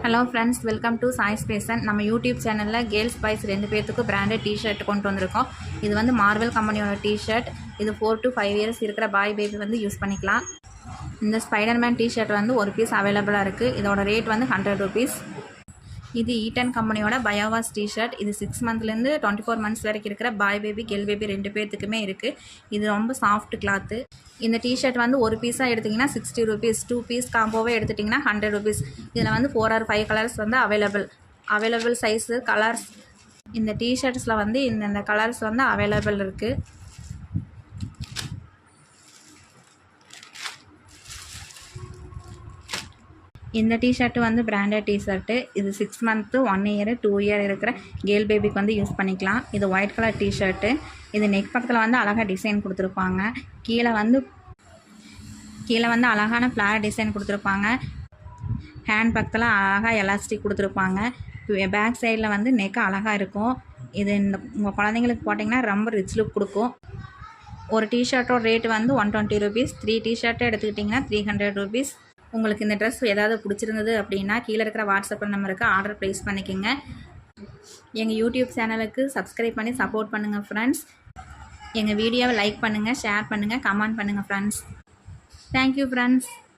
Hello friends, welcome to choice fashion. நம்ம YouTube சேனலில் girls boys 2 பேர்த்துக்கு பிராண்டட் டிஷர்ட் கொண்டு வந்திருக்கோம். இது வந்து மார்வெல் கம்பெனியோட டிஷர்ட். இது 4 to 5 இயர்ஸ் இருக்கிற பாய் பேபி வந்து யூஸ் பண்ணிக்கலாம். இந்த ஸ்பைடர்மேன் டிஷர்ட் வந்து ஒரு பீஸ் அவைலபிளாக இருக்குது. இதோட ரேட் வந்து 100 rupees. இது ஈட்டன் கம்பெனியோட பயோவாஸ் டிஷர்ட். இது 6 monthலேருந்து 24 months வரைக்கும் இருக்கிற பாய் பேபி கேர்ள் பேபி 2 பேர்த்துக்குமே இருக்குது. இது ரொம்ப சாஃப்ட் கிளாத்து. இந்த டிஷர்ட் வந்து ஒரு பீஸாக எடுத்திங்கன்னா 60 rupees, 2 பீஸ் காம்போவே எடுத்துட்டிங்கன்னா 100 rupees. இதில் வந்து 4 or 5 கலர்ஸ் வந்து அவைலபிள் சைஸு கலர்ஸ். இந்த டிஷர்ட்ஸில் வந்து இந்த கலர்ஸ் வந்து அவைலபிள் இருக்குது. இந்த டிஷர்ட்டு வந்து பிராண்டட் டிஷர்ட்டு. இது 6 month, 1 year, 2 year இருக்கிற கேர்ள் பேபிக்கு வந்து யூஸ் பண்ணிக்கலாம். இது ஒயிட் கலர் டிஷர்ட்டு. இது நெக் பக்கத்தில் வந்து அழகாக டிசைன் கொடுத்துருப்பாங்க. கீழே வந்து அழகான ஃப்ளார் டிசைன் கொடுத்துருப்பாங்க. ஹேண்ட் பக்கத்தில் அழகாக எலாஸ்டிக் கொடுத்துருப்பாங்க. பேக் சைடில் வந்து நெக் அழகாக இருக்கும். இது உங்கள் குழந்தைங்களுக்கு போட்டிங்கன்னா ரொம்ப ரிச் லுக் கொடுக்கும். ஒரு டிஷர்ட்டோட ரேட்டு வந்து 120 rupees. 3 டிஷர்ட்டை எடுத்துக்கிட்டிங்கன்னா 300 rupees. உங்களுக்கு இந்த ட்ரெஸ் ஏதாவது பிடிச்சிருந்தது அப்படின்னா கீழே இருக்கிற வாட்ஸ்அப் நம்பருக்கு ஆர்டர் ப்ளேஸ் பண்ணிக்கோங்க. எங்கள் யூடியூப் சேனலுக்கு சப்ஸ்கிரைப் பண்ணி சப்போர்ட் பண்ணுங்கள் ஃப்ரெண்ட்ஸ். எங்கள் வீடியோவை லைக் பண்ணுங்கள், ஷேர் பண்ணுங்கள், கமெண்ட் பண்ணுங்கள் ஃப்ரெண்ட்ஸ். Thank you friends.